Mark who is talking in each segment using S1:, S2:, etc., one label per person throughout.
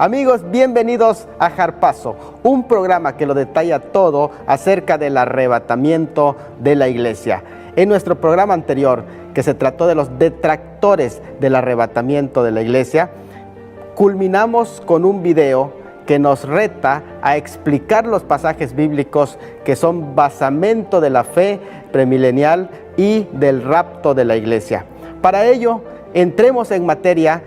S1: Amigos, bienvenidos a Jarpazo, un programa que lo detalla todo acerca del arrebatamiento de la iglesia. En nuestro programa anterior, que se trató de los detractores del arrebatamiento de la iglesia, culminamos con un video que nos reta a explicar los pasajes bíblicos que son basamento de la fe premilenial y del rapto de la iglesia. Para ello, entremos en materia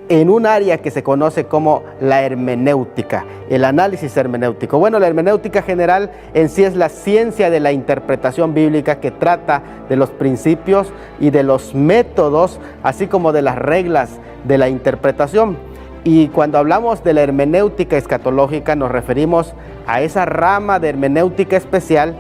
S1: en un área que se conoce como la hermenéutica, el análisis hermenéutico. Bueno, la hermenéutica general en sí es la ciencia de la interpretación bíblica que trata de los principios y de los métodos, así como de las reglas de la interpretación. Y cuando hablamos de la hermenéutica escatológica nos referimos a esa rama de hermenéutica especial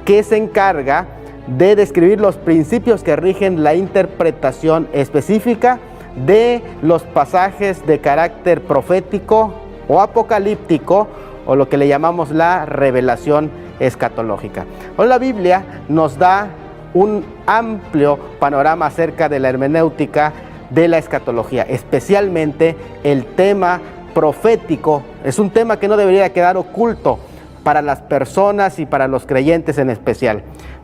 S1: que se encarga de describir los principios que rigen la interpretación específica de los pasajes de carácter profético o apocalíptico, o lo que le llamamos la revelación escatológica. Hoy la Biblia nos da un amplio panorama acerca de la hermenéutica de la escatología, especialmente el tema profético. Es un tema que no debería quedar oculto para las personas y para los creyentes en especial.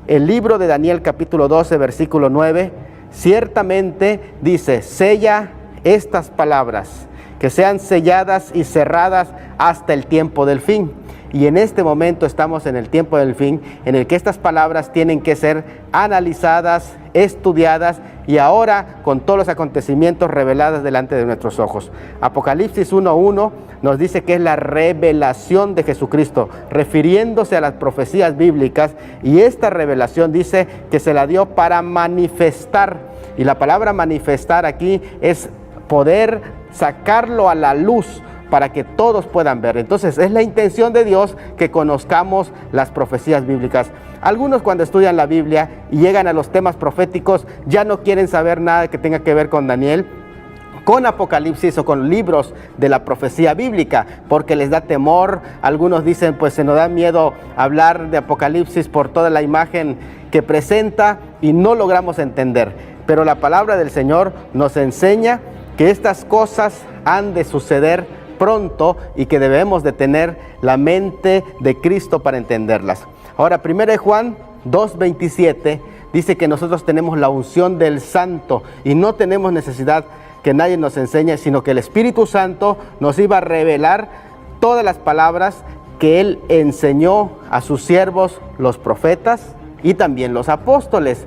S1: El libro de Daniel capítulo 12 versículo 9 ciertamente dice: sella estas palabras, que sean selladas y cerradas hasta el tiempo del fin. Y en este momento estamos en el tiempo del fin, en el que estas palabras tienen que ser analizadas, estudiadas y ahora con todos los acontecimientos revelados delante de nuestros ojos. Apocalipsis 1:1 nos dice que es la revelación de Jesucristo, refiriéndose a las profecías bíblicas, y esta revelación dice que se la dio para manifestar, y la palabra manifestar aquí es poder sacarlo a la luz para que todos puedan ver. Entonces es la intención de Dios que conozcamos las profecías bíblicas. Algunos cuando estudian la Biblia y llegan a los temas proféticos ya no quieren saber nada que tenga que ver con Daniel, con Apocalipsis o con libros de la profecía bíblica, porque les da temor. Algunos dicen, pues se nos da miedo hablar de Apocalipsis por toda la imagen que presenta y no logramos entender. Pero la palabra del Señor nos enseña que estas cosas han de suceder pronto y que debemos de tener la mente de Cristo para entenderlas. Ahora, 1 Juan 2:27 dice que nosotros tenemos la unción del Santo y no tenemos necesidad que nadie nos enseñe, sino que el Espíritu Santo nos iba a revelar todas las palabras que Él enseñó a sus siervos, los profetas y también los apóstoles.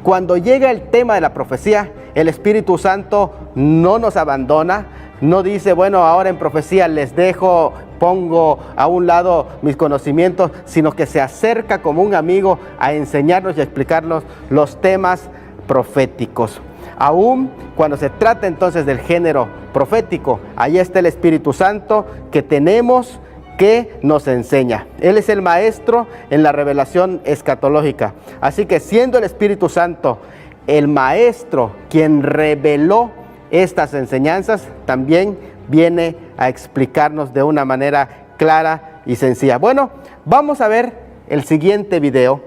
S1: Cuando llega el tema de la profecía, el Espíritu Santo no nos abandona. No dice, bueno, ahora en profecía les dejo, pongo a un lado mis conocimientos, sino que se acerca como un amigo a enseñarnos y a explicarnos los temas proféticos. Aún cuando se trata entonces del género profético, ahí está el Espíritu Santo que tenemos, que nos enseña. Él es el maestro en la revelación escatológica. Así que siendo el Espíritu Santo el maestro quien reveló estas enseñanzas, también viene a explicarnos de una manera clara y sencilla. Bueno, vamos a ver el siguiente video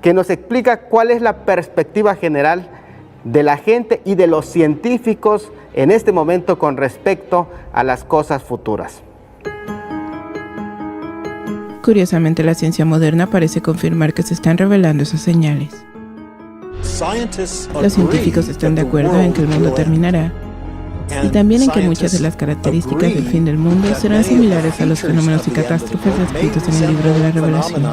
S1: que nos explica cuál es la perspectiva general de la gente y de los científicos en este momento con respecto a las cosas futuras.
S2: Curiosamente, la ciencia moderna parece confirmar que se están revelando esas señales. Los científicos están de acuerdo en que el mundo terminará y también en que muchas de las características del fin del mundo serán similares a los fenómenos y catástrofes descritos en el libro de la Revelación.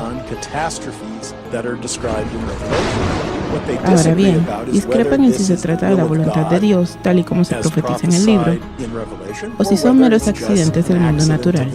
S2: Ahora bien, discrepan en si se trata de la voluntad de Dios, tal y como se profetiza en el libro, o si son meros accidentes del mundo natural.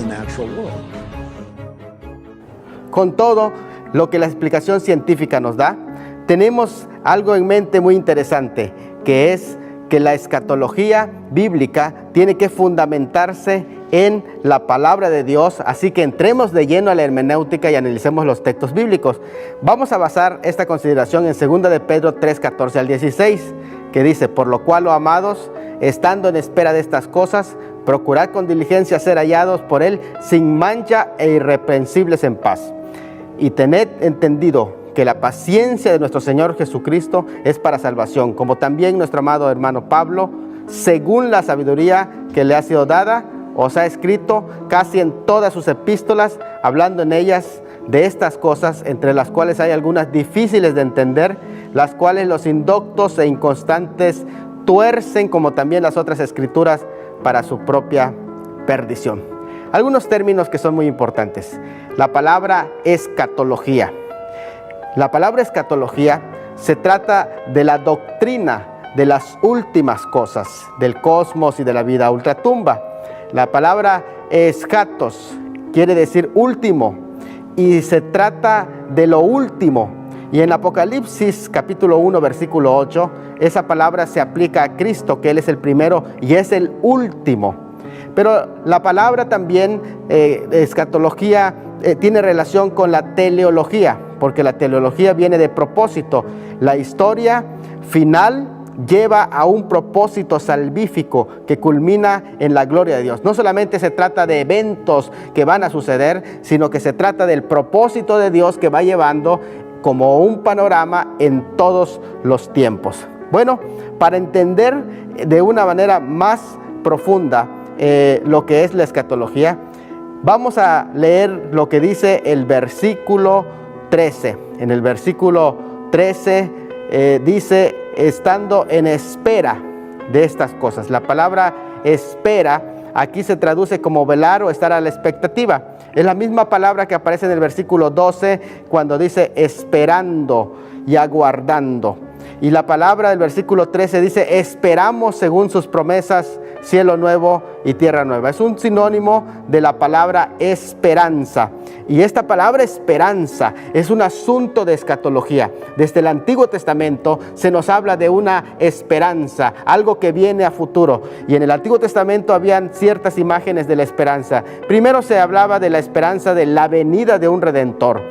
S1: Con todo lo que la explicación científica nos da, tenemos algo en mente muy interesante, que es que la escatología bíblica tiene que fundamentarse en la palabra de Dios, así que entremos de lleno a la hermenéutica y analicemos los textos bíblicos. Vamos a basar esta consideración en 2 de Pedro 3:14 al 16, que dice: por lo cual, oh amados, estando en espera de estas cosas, procurad con diligencia ser hallados por Él sin mancha e irreprensibles en paz. Y tened entendido que la paciencia de nuestro Señor Jesucristo es para salvación, como también nuestro amado hermano Pablo, según la sabiduría que le ha sido dada, os ha escrito casi en todas sus epístolas, hablando en ellas de estas cosas, entre las cuales hay algunas difíciles de entender, las cuales los indoctos e inconstantes tuercen, como también las otras escrituras, para su propia perdición. Algunos términos que son muy importantes. La palabra escatología. La palabra escatología se trata de la doctrina de las últimas cosas, del cosmos y de la vida ultratumba. La palabra eschatos quiere decir último y se trata de lo último. Y en Apocalipsis capítulo 1 versículo 8, esa palabra se aplica a Cristo, que Él es el primero y es el último. Pero la palabra también, escatología, tiene relación con la teleología, porque la teleología viene de propósito. La historia final lleva a un propósito salvífico que culmina en la gloria de Dios. No solamente se trata de eventos que van a suceder, sino que se trata del propósito de Dios que va llevando como un panorama en todos los tiempos. Bueno, para entender de una manera más profunda lo que es la escatología, vamos a leer lo que dice el versículo 13. En el versículo 13 dice, estando en espera de estas cosas. La palabra espera aquí se traduce como velar o estar a la expectativa. Es la misma palabra que aparece en el versículo 12 cuando dice esperando y aguardando. Y la palabra del versículo 13 dice esperamos según sus promesas cielo nuevo y tierra nueva. Es un sinónimo de la palabra esperanza. Y esta palabra esperanza es un asunto de escatología. Desde el Antiguo Testamento se nos habla de una esperanza, algo que viene a futuro. Y en el Antiguo Testamento habían ciertas imágenes de la esperanza. Primero se hablaba de la esperanza de la venida de un Redentor,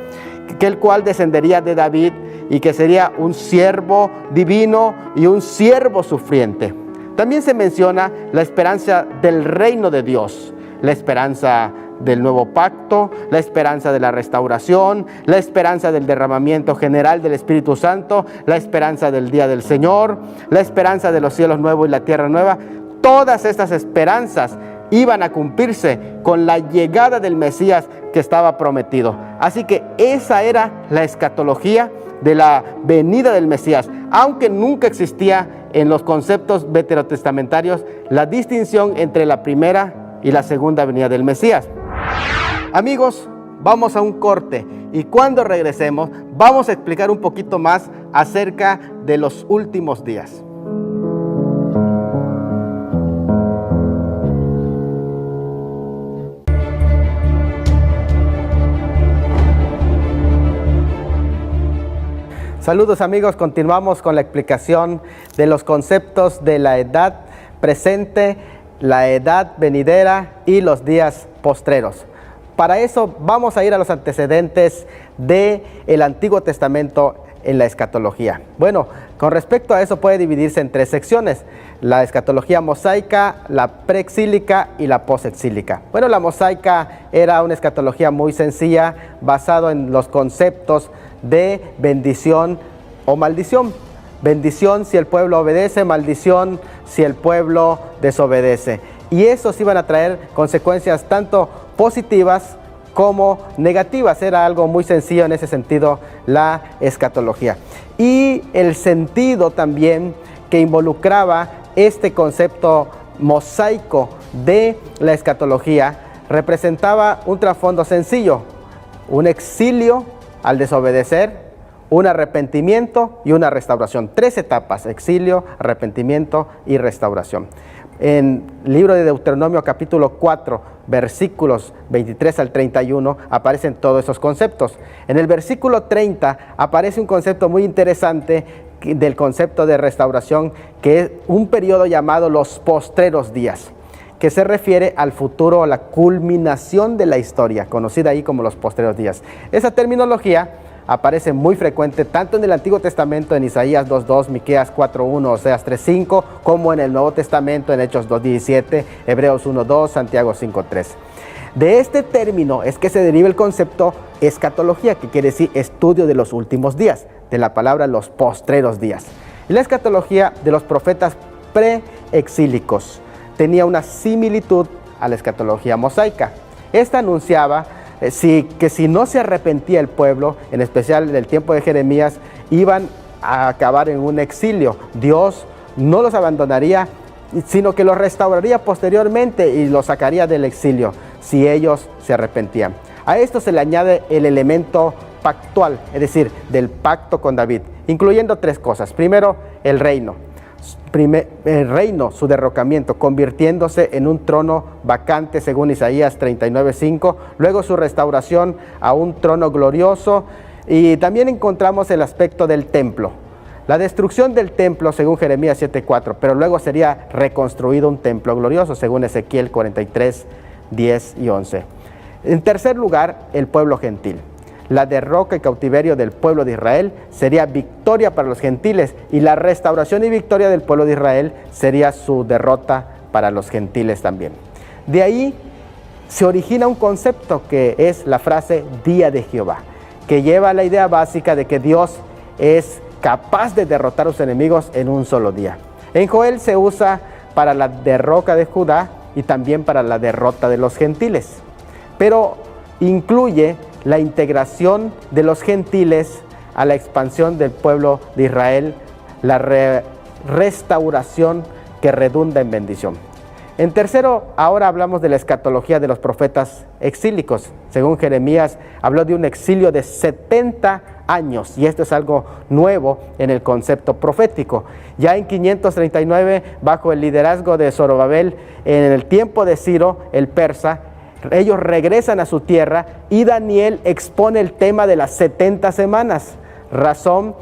S1: que el cual descendería de David y que sería un siervo divino y un siervo sufriente. También se menciona la esperanza del reino de Dios, la esperanza del nuevo pacto, la esperanza de la restauración, la esperanza del derramamiento general del Espíritu Santo, la esperanza del día del Señor, la esperanza de los cielos nuevos y la tierra nueva. Todas estas esperanzas iban a cumplirse con la llegada del Mesías que estaba prometido. Así que esa era la escatología de la venida del Mesías, aunque nunca existía en los conceptos veterotestamentarios la distinción entre la primera y la segunda venida del Mesías. Amigos, vamos a un corte y cuando regresemos vamos a explicar un poquito más acerca de los últimos días. Saludos amigos, continuamos con la explicación de los conceptos de la edad presente, la edad venidera y los días postreros. Para eso vamos a ir a los antecedentes del Antiguo Testamento en la escatología. Bueno, con respecto a eso puede dividirse en tres secciones: la escatología mosaica, la preexílica y la posexílica. Bueno, la mosaica era una escatología muy sencilla, basado en los conceptos de bendición o maldición. Bendición si el pueblo obedece, maldición si el pueblo desobedece. Y esos iban a traer consecuencias tanto positivas como negativas. Era algo muy sencillo en ese sentido la escatología. Y el sentido también que involucraba este concepto mosaico de la escatología representaba un trasfondo sencillo: un exilio al desobedecer, un arrepentimiento y una restauración. Tres etapas: exilio, arrepentimiento y restauración. En el libro de Deuteronomio capítulo 4, versículos 23 al 31, aparecen todos esos conceptos. En el versículo 30 aparece un concepto muy interesante del concepto de restauración, que es un periodo llamado los postreros días, que se refiere al futuro, a la culminación de la historia, conocida ahí como los postreros días. Esa terminología aparece muy frecuente tanto en el Antiguo Testamento, en Isaías 2.2, Miqueas 4.1, Oseas 3.5, como en el Nuevo Testamento, en Hechos 2.17, Hebreos 1.2, Santiago 5.3. De este término es que se deriva el concepto escatología, que quiere decir estudio de los últimos días, de la palabra los postreros días. Y la escatología de los profetas preexílicos tenía una similitud a la escatología mosaica. Esta anunciaba que si no se arrepentía el pueblo, en especial en el tiempo de Jeremías, iban a acabar en un exilio. Dios no los abandonaría, sino que los restauraría posteriormente y los sacaría del exilio si ellos se arrepentían. A esto se le añade el elemento pactual, es decir, del pacto con David, incluyendo tres cosas. Primero, el reino. Su derrocamiento, convirtiéndose en un trono vacante según Isaías 39:5. Luego su restauración a un trono glorioso. Y también encontramos el aspecto del templo. La destrucción del templo según Jeremías 7:4, pero luego sería reconstruido un templo glorioso según Ezequiel 43:10 y 11. En tercer lugar, el pueblo gentil. La derroca y cautiverio del pueblo de Israel sería victoria para los gentiles, y la restauración y victoria del pueblo de Israel sería su derrota para los gentiles también. De ahí se origina un concepto que es la frase Día de Jehová, que lleva la idea básica de que Dios es capaz de derrotar a sus enemigos en un solo día. En Joel se usa para la derrota de Judá y también para la derrota de los gentiles, pero incluye la integración de los gentiles a la expansión del pueblo de Israel, la restauración que redunda en bendición. En tercero, ahora hablamos de la escatología de los profetas exílicos. Según Jeremías, habló de un exilio de 70 años, y esto es algo nuevo en el concepto profético. Ya en 539, bajo el liderazgo de Zorobabel, en el tiempo de Ciro, el persa, ellos regresan a su tierra y Daniel expone el tema de las 70 semanas, razón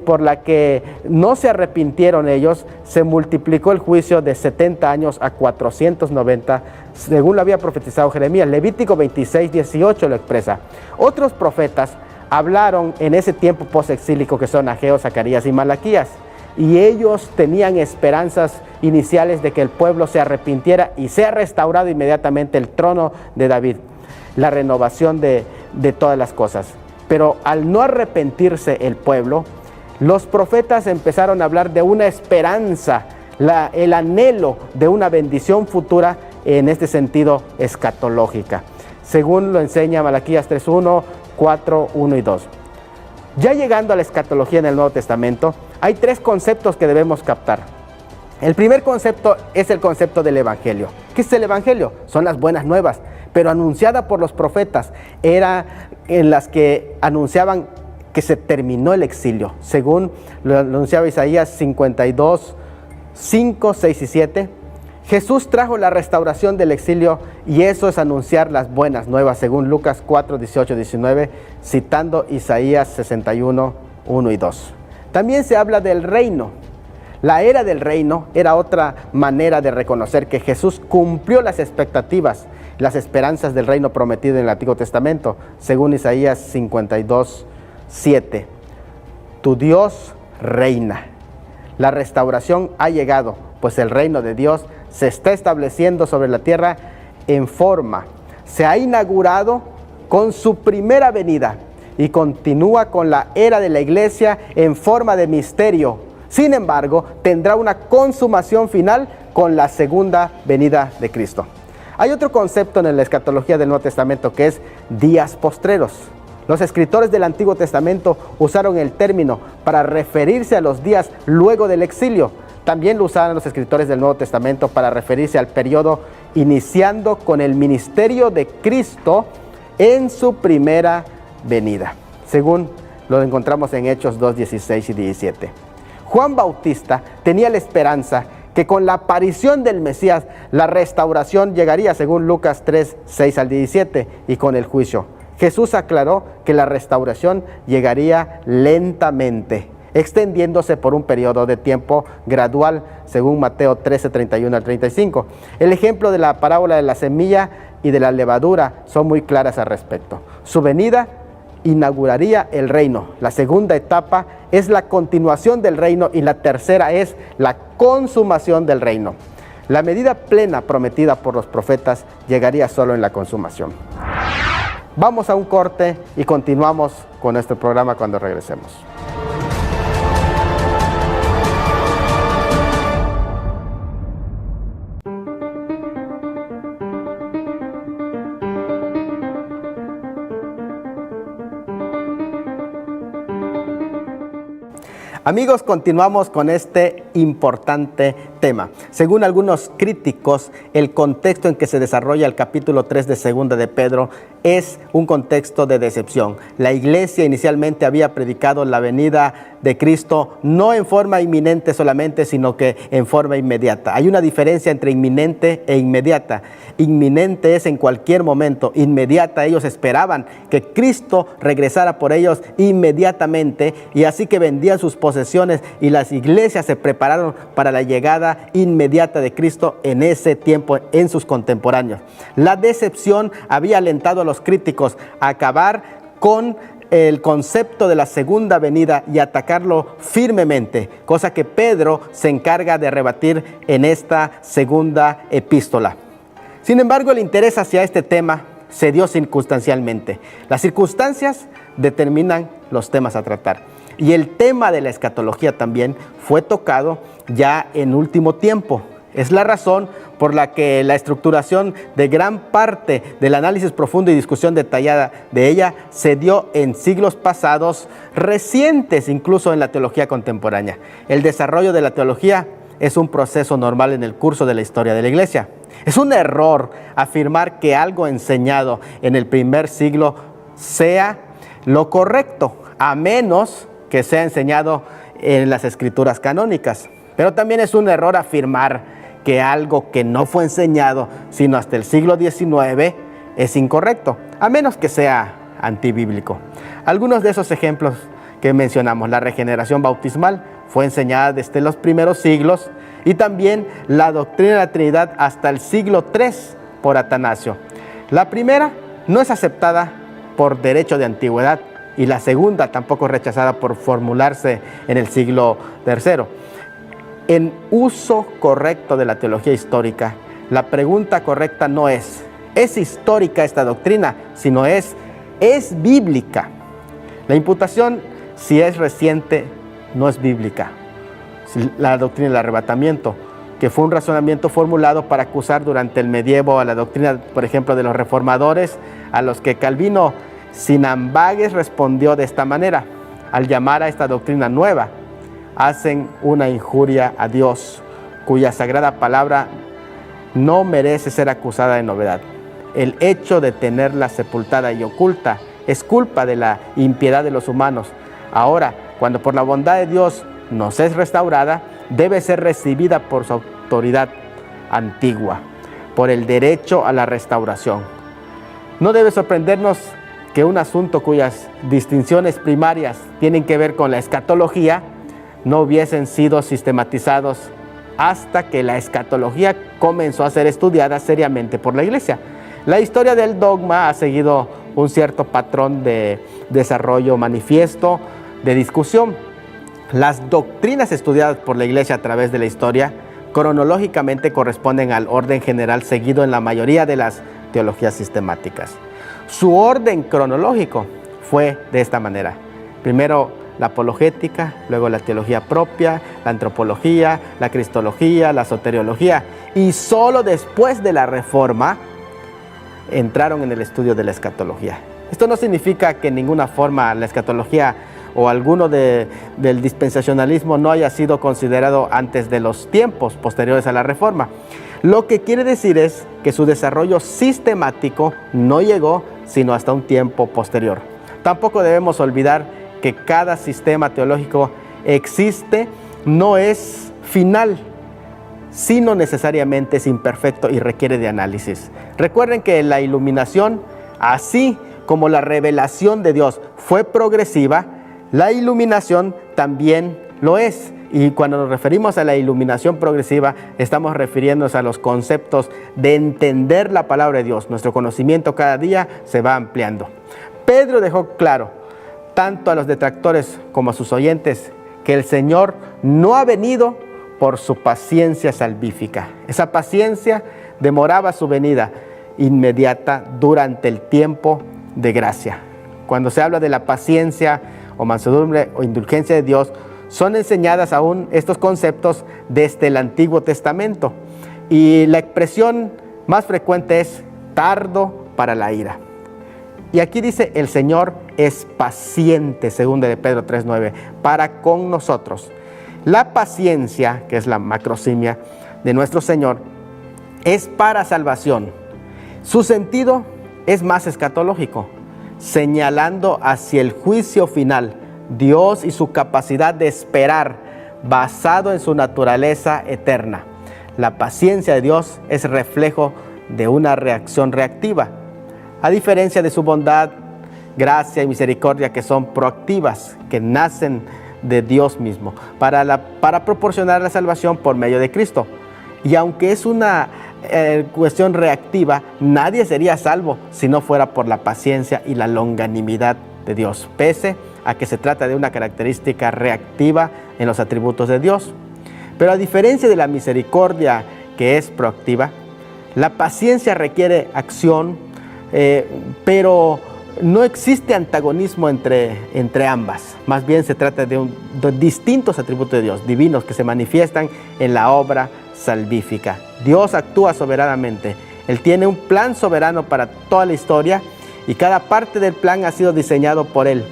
S1: por la que no se arrepintieron ellos. Se multiplicó el juicio de 70 años a 490, según lo había profetizado Jeremías. Levítico 26:18 lo expresa. Otros profetas hablaron en ese tiempo posexílico, que son Ageo, Zacarías y Malaquías, y ellos tenían esperanzas iniciales de que el pueblo se arrepintiera y sea restaurado inmediatamente el trono de David, la renovación de todas las cosas. Pero al no arrepentirse el pueblo, los profetas empezaron a hablar de una esperanza, el anhelo de una bendición futura, en este sentido escatológica, según lo enseña Malaquías 3:1, 4, 1 y 2. Ya llegando a la escatología en el Nuevo Testamento, hay tres conceptos que debemos captar. El primer concepto es el concepto del Evangelio. ¿Qué es el Evangelio? Son las buenas nuevas, pero anunciada por los profetas. Era en las que anunciaban que se terminó el exilio, según lo anunciaba Isaías 52, 5, 6 y 7. Jesús trajo la restauración del exilio, y eso es anunciar las buenas nuevas, según Lucas 4, 18, 19, citando Isaías 61, 1 y 2. También se habla del reino. La era del reino era otra manera de reconocer que Jesús cumplió las expectativas, las esperanzas del reino prometido en el Antiguo Testamento, según Isaías 52, 7. Tu Dios reina. La restauración ha llegado, pues el reino de Dios se está estableciendo sobre la tierra en forma. Se ha inaugurado con su primera venida y continúa con la era de la iglesia en forma de misterio. Sin embargo, tendrá una consumación final con la segunda venida de Cristo. Hay otro concepto en la escatología del Nuevo Testamento, que es días postreros. Los escritores del Antiguo Testamento usaron el término para referirse a los días luego del exilio. También lo usaron los escritores del Nuevo Testamento para referirse al periodo iniciando con el ministerio de Cristo en su primera venida, según lo encontramos en Hechos 2, 16 y 17. Juan Bautista tenía la esperanza que con la aparición del Mesías la restauración llegaría, según Lucas 3, 6 al 17, y con el juicio. Jesús aclaró que la restauración llegaría lentamente, extendiéndose por un periodo de tiempo gradual, según Mateo 13, 31 al 35. El ejemplo de la parábola de la semilla y de la levadura son muy claras al respecto. Su venida inauguraría el reino. La segunda etapa es la continuación del reino, y la tercera es la consumación del reino. La medida plena prometida por los profetas llegaría solo en la consumación. Vamos a un corte y continuamos con nuestro programa cuando regresemos. Amigos, continuamos con este importante tema. Según algunos críticos, el contexto en que se desarrolla el capítulo 3 de Segunda de Pedro es un contexto de decepción. La iglesia inicialmente había predicado la venida de Cristo no en forma inminente solamente, sino que en forma inmediata. Hay una diferencia entre inminente e inmediata. Inminente es en cualquier momento, inmediata ellos esperaban que Cristo regresara por ellos inmediatamente, y así que vendían sus posesiones y las iglesias se prepararon para la llegada inmediata de Cristo en ese tiempo en sus contemporáneos. La decepción había alentado a los críticos a acabar con el concepto de la segunda venida y atacarlo firmemente, cosa que Pedro se encarga de rebatir en esta segunda epístola. Sin embargo, el interés hacia este tema se dio circunstancialmente. Las circunstancias determinan los temas a tratar. Y el tema de la escatología también fue tocado ya en último tiempo. Es la razón por la que la estructuración de gran parte del análisis profundo y discusión detallada de ella se dio en siglos pasados, recientes incluso en la teología contemporánea. El desarrollo de la teología es un proceso normal en el curso de la historia de la Iglesia. Es un error afirmar que algo enseñado en el primer siglo sea lo correcto, a menos que sea enseñado en las escrituras canónicas. Pero también es un error afirmar que algo que no fue enseñado sino hasta el siglo XIX es incorrecto, a menos que sea antibíblico. Algunos de esos ejemplos que mencionamos: la regeneración bautismal fue enseñada desde los primeros siglos, y también la doctrina de la Trinidad hasta el siglo III por Atanasio. La primera no es aceptada por derecho de antigüedad, y la segunda tampoco rechazada por formularse en el siglo III. En uso correcto de la teología histórica, la pregunta correcta no ¿es histórica esta doctrina?, sino ¿es bíblica? La imputación, si es reciente, no es bíblica. La doctrina del arrebatamiento, que fue un razonamiento formulado para acusar durante el medievo a la doctrina, por ejemplo, de los reformadores, a los que Calvino sin ambages respondió de esta manera: al llamar a esta doctrina nueva, hacen una injuria a Dios, cuya sagrada palabra no merece ser acusada de novedad. El hecho de tenerla sepultada y oculta es culpa de la impiedad de los humanos. Ahora, cuando por la bondad de Dios nos es restaurada, debe ser recibida por su autoridad antigua, por el derecho a la restauración. No debe sorprendernos que un asunto cuyas distinciones primarias tienen que ver con la escatología no hubiesen sido sistematizados hasta que la escatología comenzó a ser estudiada seriamente por la Iglesia. La historia del dogma ha seguido un cierto patrón de desarrollo manifiesto, de discusión. Las doctrinas estudiadas por la Iglesia a través de la historia cronológicamente corresponden al orden general seguido en la mayoría de las teologías sistemáticas. Su orden cronológico fue de esta manera: primero la apologética, luego la teología propia, la antropología, la cristología, la soteriología, y solo después de la Reforma entraron en el estudio de la escatología. Esto no significa que en ninguna forma la escatología o alguno del dispensacionalismo no haya sido considerado antes de los tiempos posteriores a la Reforma. Lo que quiere decir es que su desarrollo sistemático no llegó sino hasta un tiempo posterior. Tampoco debemos olvidar que cada sistema teológico existe, no es final, sino necesariamente es imperfecto y requiere de análisis. Recuerden que la iluminación, así como la revelación de Dios fue progresiva, la iluminación también lo es. Y cuando nos referimos a la iluminación progresiva, estamos refiriéndonos a los conceptos de entender la palabra de Dios. Nuestro conocimiento cada día se va ampliando. Pedro dejó claro, tanto a los detractores como a sus oyentes, que el Señor no ha venido por su paciencia salvífica. Esa paciencia demoraba su venida inmediata durante el tiempo de gracia. Cuando se habla de la paciencia o mansedumbre o indulgencia de Dios, son enseñadas aún estos conceptos desde el Antiguo Testamento, y la expresión más frecuente es tardo para la ira. Y aquí dice, el Señor es paciente, según de Pedro 3:9, para con nosotros. La paciencia, que es la macrosimia de nuestro Señor, es para salvación. Su sentido es más escatológico, señalando hacia el juicio final. Dios y su capacidad de esperar, basado en su naturaleza eterna. La paciencia de Dios es reflejo de una reacción reactiva, a diferencia de su bondad, gracia y misericordia, que son proactivas, que nacen de Dios mismo, para proporcionar la salvación por medio de Cristo. Y aunque es una cuestión reactiva, nadie sería salvo si no fuera por la paciencia y la longanimidad de Dios, pese a que se trata de una característica reactiva en los atributos de Dios. Pero a diferencia de la misericordia, que es proactiva, la paciencia requiere acción, pero no existe antagonismo entre ambas. Más bien se trata de distintos atributos de Dios, divinos, que se manifiestan en la obra salvífica. Dios actúa soberanamente. Él tiene un plan soberano para toda la historia y cada parte del plan ha sido diseñado por Él,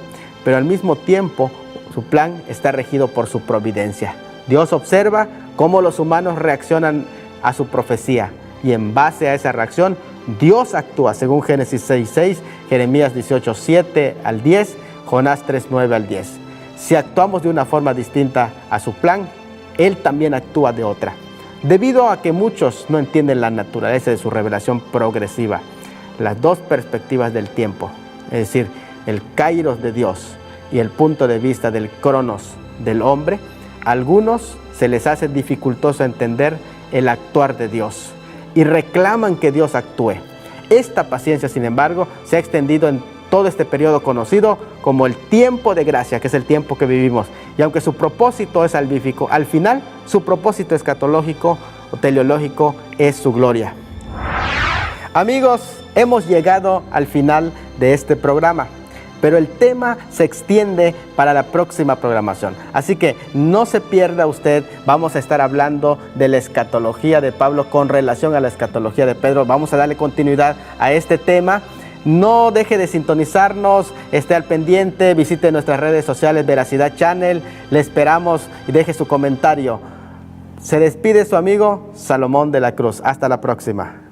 S1: pero al mismo tiempo su plan está regido por su providencia. Dios observa cómo los humanos reaccionan a su profecía y en base a esa reacción Dios actúa, según Génesis 6:6, Jeremías 18:7 al 10, Jonás 3:9 al 10. Si actuamos de una forma distinta a su plan, Él también actúa de otra. Debido a que muchos no entienden la naturaleza de su revelación progresiva, las dos perspectivas del tiempo, es decir, el kairos de Dios y el punto de vista del cronos del hombre, a algunos se les hace dificultoso entender el actuar de Dios y reclaman que Dios actúe. Esta paciencia, sin embargo, se ha extendido en todo este periodo conocido como el tiempo de gracia, que es el tiempo que vivimos. Y aunque su propósito es salvífico, al final su propósito escatológico o teleológico es su gloria. Amigos, hemos llegado al final de este programa, pero el tema se extiende para la próxima programación. Así que no se pierda usted, vamos a estar hablando de la escatología de Pablo con relación a la escatología de Pedro. Vamos a darle continuidad a este tema. No deje de sintonizarnos, esté al pendiente, visite nuestras redes sociales, Veracidad Channel, le esperamos y deje su comentario. Se despide su amigo Salomón de la Cruz. Hasta la próxima.